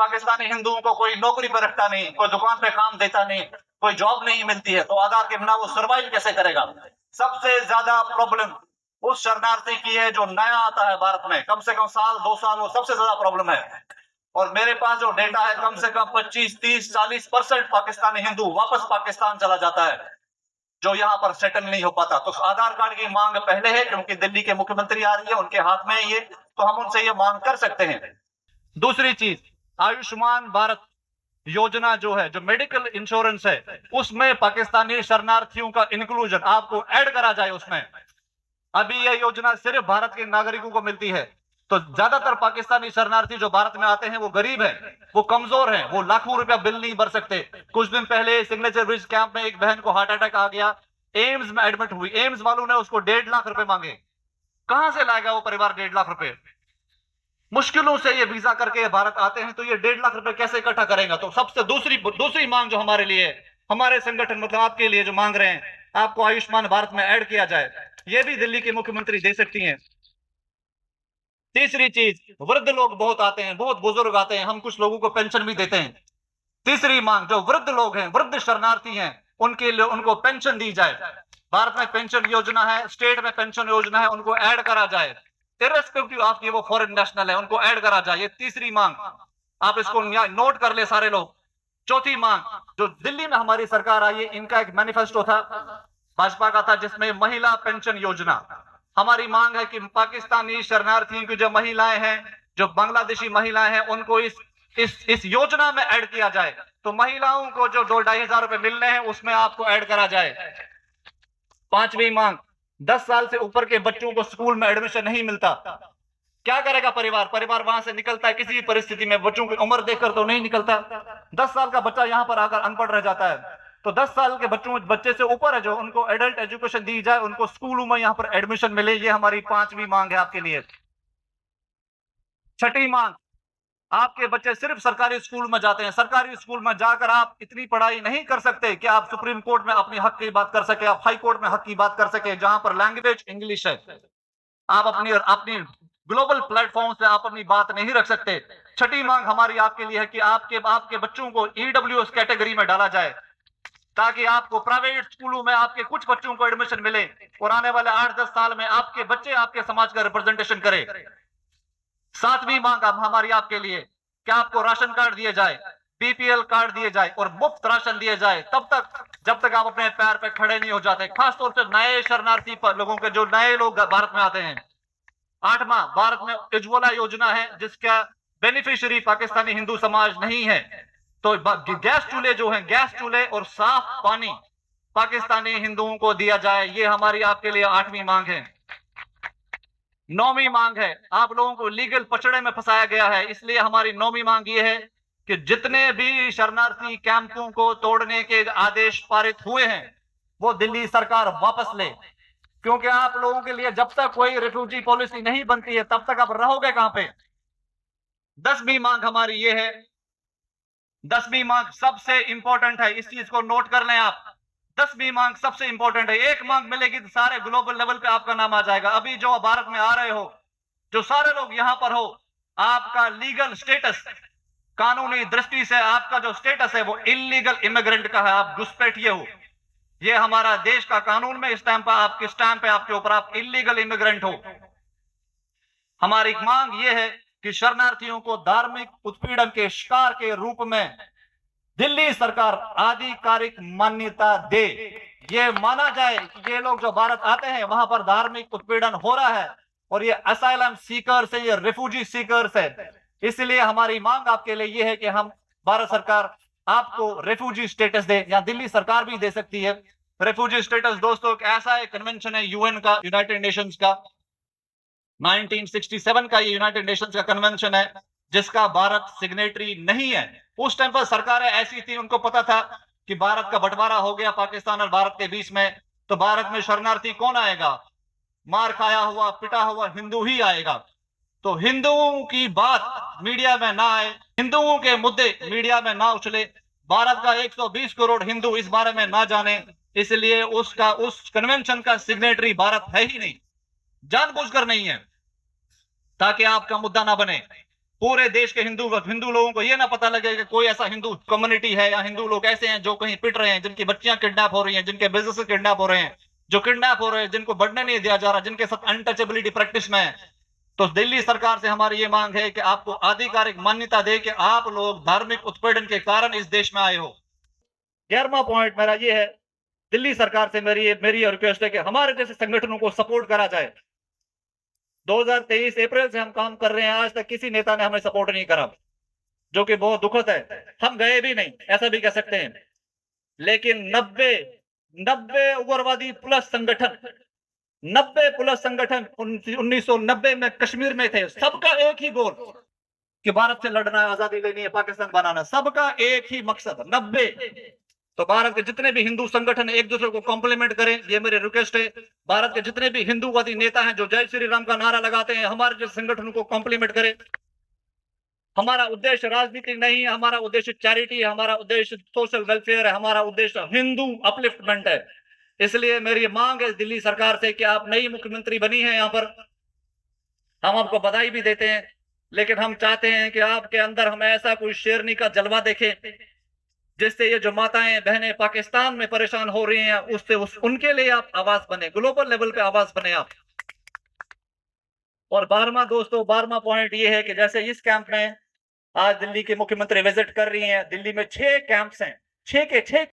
पाकिस्तानी हिंदुओं को कोई नौकरी पर रखता नहीं, कोई दुकान पे काम देता नहीं, कोई जॉब नहीं मिलती है, तो आधार के बिना वो सर्वाइव कैसे करेगा? सबसे ज्यादा प्रॉब्लम उस शरणार्थी की है जो नया आता है भारत में, कम से कम साल 2 साल, वो सबसे ज्यादा प्रॉब्लम है। और मेरे पास जो डेटा है, कम से कम 25, 30, 40% पाकिस्तानी हिंदू वापस पाकिस्तान चला जाता है, जो यहाँ पर सेटल नहीं हो पाता। तो आधार कार्ड की मांग पहले है, क्योंकि दिल्ली के मुख्यमंत्री आ रही है, उनके हाथ में है ये, तो हम उनसे ये मांग कर सकते हैं। दूसरी चीज, आयुष्मान भारत योजना जो है, जो मेडिकल इंश्योरेंस है, उसमें पाकिस्तानी शरणार्थियों का इंक्लूजन आपको ऐड करा जाए उसमें। अभी यह योजना सिर्फ भारत के नागरिकों को मिलती है, तो ज्यादातर पाकिस्तानी शरणार्थी जो भारत में आते हैं वो गरीब हैं, वो कमजोर हैं, वो लाखों रुपया बिल नहीं भर सकते। कुछ दिन पहले सिग्नेचर ब्रिज कैंप में एक बहन को हार्ट अटैक आ गया, एम्स में एडमिट हुई, एम्स वालों ने उसको 1.5 लाख रुपए मांगे। कहां से लाएगा वो परिवार 1.5 लाख रुपए? मुश्किलों से ये वीजा करके भारत आते हैं, तो ये 1.5 लाख रुपए कैसे इकट्ठा करेगा? तो सबसे दूसरी मांग जो हमारे लिए, हमारे संगठन मतलब आपके लिए जो मांग रहे हैं, आपको आयुष्मान भारत में ऐड किया जाए, ये भी दिल्ली के मुख्यमंत्री दे सकती हैं। तीसरी चीज, वृद्ध लोग बहुत आते हैं, बहुत बुजुर्ग आते हैं, हम कुछ लोगों को पेंशन भी देते हैं। तीसरी मांग, जो वृद्ध लोग हैं, वृद्ध शरणार्थी हैं, उनके लिए उनको पेंशन दी जाए। भारत में पेंशन योजना है, स्टेट में पेंशन योजना है, उनको ऐड करा जाए, इर्रेस्पेक्टिव ऑफ कि वो फॉरेन नेशनल है, उनको ऐड करा जाए। ये तीसरी मांग, आप इसको नोट कर ले सारे लोग। चौथी मांग, जो दिल्ली में हमारी सरकार आई है, इनका एक मैनिफेस्टो था भाजपा का था, जिसमें महिला पेंशन योजना। हमारी मांग है कि पाकिस्तानी शरणार्थियों की जो महिलाएं हैं, जो बांग्लादेशी महिलाएं हैं, उनको इस योजना में ऐड किया जाए। तो महिलाओं को जो 2-2.5 रुपए मिल रहे हैं, उसमें आपको ऐड करा जाए। पांचवी मांग, 10 साल से ऊपर के बच्चों को स्कूल में एडमिशन नहीं मिलता। क्या करेगा परिवार वहां से निकलता है किसी भी परिस्थिति में, बच्चों की उम्र देखकर तो नहीं निकलता। 10 साल का बच्चा यहां पर आकर अनपढ़ रह जाता है। तो 10 साल के बच्चे से ऊपर है जो, उनको एडल्ट एजुकेशन दी जाए, उनको स्कूलों में यहां पर एडमिशन मिले। ये हमारी 5वीं मांग है आपके लिए। छठी मांग, आपके बच्चे सिर्फ सरकारी स्कूल में जाते हैं, सरकारी स्कूल में जाकर आप इतनी पढ़ाई नहीं कर सकते कि आप सुप्रीम कोर्ट में अपनी हक की बात कर सके, आप हाई कोर्ट में हक की बात कर सके, जहां पर लैंग्वेज इंग्लिश है। आप अपनी ग्लोबल प्लेटफॉर्म से आप अपनी बात नहीं रख सकते। छठी मांग हमारी आपके लिए है कि आपके बच्चों को ईडब्ल्यूएस कैटेगरी में डाला जाए, ताकि आपको प्राइवेट स्कूलों में आपके कुछ बच्चों को एडमिशन मिले और आने वाले 8-10 साल में आपके बच्चे आपके समाज का रिप्रेजेंटेशन करें। 7वीं मांग हमारी आपके लिए, क्या आपको राशन कार्ड दिए जाए, बीपीएल कार्ड दिए जाए और मुफ्त राशन दिए जाए, तब तक जब तक आप अपने पैर पे खड़े नहीं हो जाते, खासतौर से नए शरणार्थी लोगों के, जो नए लोग भारत में आते हैं। 8वां, भारत में उज्ज्वला योजना है, जिसका बेनिफिशियरी पाकिस्तानी हिंदू समाज नहीं है। तो गैस चूल्हे जो हैं, गैस चूल्हे और साफ पानी पाकिस्तानी हिंदुओं को दिया जाए। ये हमारी आपके लिए 8वीं मांग है। 9वीं मांग है, आप लोगों को लीगल पचड़े में फंसाया गया है, इसलिए हमारी 9वीं मांग ये है कि जितने भी शरणार्थी कैंपों को तोड़ने के आदेश पारित हुए हैं, वो दिल्ली सरकार वापस ले, क्योंकि आप लोगों के लिए जब तक कोई रिफ्यूजी पॉलिसी नहीं बनती है, तब तक आप रहोगे कहां पे? 10वीं मांग हमारी ये है, 10वीं मांग सबसे इंपॉर्टेंट है, इस चीज को नोट कर लें आप। 10वीं मांग सबसे इंपॉर्टेंट है। एक मांग मिलेगी तो सारे ग्लोबल लेवल पे आपका नाम आ जाएगा। अभी जो भारत में आ रहे हो, जो सारे लोग यहां पर हो, आपका लीगल स्टेटस, कानूनी दृष्टि से आपका जो स्टेटस है वो इलीगल इमिग्रेंट का है, आप घुसपैठिए हो। ये हमारा देश का कानून में स्टैंप है आपके ऊपर, आप इलीगल इमिग्रेंट हो। हमारी मांग यह है कि शरणार्थियों को धार्मिक उत्पीड़न के शिकार के रूप में दिल्ली सरकार आधिकारिक मान्यता दे। ये माना जाए कि ये लोग जो भारत आते हैं वहां पर धार्मिक उत्पीड़न हो रहा है और ये असाइलम सीकर्स है, ये रिफ्यूजी सीकर्स है। इसलिए हमारी मांग आपके लिए ये है कि हम, भारत सरकार आपको रेफ्यूजी स्टेटस दे, या दिल्ली सरकार भी दे सकती है। रेफ्यूजी स्टेटस दोस्तों एक ऐसा एक कन्वेंशन है यूएन का, यूनाइटेड नेशंस का, 1967 का ये यूनाइटेड नेशंस का कन्वेंशन है, जिसका भारत सिग्नेटरी नहीं है। उस टाइम पर सरकारें ऐसी थी, उनको पता था कि भारत का बंटवारा हो गया पाकिस्तान और भारत के बीच में, तो भारत में शरणार्थी कौन आएगा? मार खाया हुआ, पिटा हुआ हिंदू ही आएगा। तो हिंदुओं की बात मीडिया में ना आए, हिंदुओं के मुद्दे मीडिया में ना उछले, भारत का 120 करोड़ हिंदू इस बारे में ना जाने, इसलिए उस कन्वेंशन का सिग्नेटरी भारत है ही नहीं, जानबूझकर नहीं है, ताकि आपका मुद्दा ना बने। पूरे देश के हिंदू हिंदू लोगों को ये ना पता लगे कि कोई ऐसा हिंदू कम्युनिटी है या हिंदू लोग ऐसे हैं जो कहीं पिट रहे हैं, जिनकी बच्चियां किडनैप हो रही हैं, जिनके बिजनेस किडनैप हो रहे हैं, जो किडनैप हो रहे हैं, जिनको बढ़ने नहीं दिया जा रहा, जिनके साथ अनटचेबिलिटी प्रैक्टिस में है। तो दिल्ली सरकार से हमारी ये मांग है कि आपको आधिकारिक मान्यता दे कि आप लोग धार्मिक उत्पीड़न के कारण इस देश में आए हो। 11वां पॉइंट मेरा ये है, दिल्ली सरकार से मेरी रिक्वेस्ट है कि हमारे जैसे संगठनों को सपोर्ट करा जाए। 2023 अप्रैल से हम काम कर रहे हैं, आज तक किसी नेता ने हमें सपोर्ट नहीं करा, जो कि बहुत दुखद है। हम गए भी नहीं, ऐसा भी कह सकते हैं। लेकिन 90 उग्रवादी प्लस संगठन 90 प्लस संगठन 1990 में कश्मीर में थे, सबका एक ही गोल कि भारत से लड़ना है, आजादी लेनी है, पाकिस्तान बनाना है, सबका एक ही मकसद 90। तो भारत के जितने भी हिंदू संगठन एक दूसरे को कॉम्प्लीमेंट करें, ये मेरी रिक्वेस्ट है। भारत के जितने भी हिंदूवादी नेता हैं जो जय श्री राम का नारा लगाते हैं, हमारे जो संगठन को कॉम्प्लीमेंट करें। हमारा उद्देश्य राजनीति नहीं है, हमारा उद्देश्य चैरिटी है, हमारा उद्देश्य सोशल वेलफेयर है, हमारा उद्देश्य हिंदू अपलिफ्टमेंट है। इसलिए मेरी मांग है दिल्ली सरकार से कि आप नई मुख्यमंत्री बनी है यहाँ पर, हम आपको बधाई भी देते हैं, लेकिन हम चाहते हैं कि आपके अंदर हम ऐसा कोई शेरनी का जलवा देखें जिससे ये जो माताएं बहनें पाकिस्तान में परेशान हो रही हैं उनके लिए आप आवाज बने, ग्लोबल लेवल पे आवाज बने आप। और 12वां पॉइंट ये है कि जैसे इस कैंप में आज दिल्ली के मुख्यमंत्री विजिट कर रही हैं, दिल्ली में 6 कैंप्स हैं, 6 के 6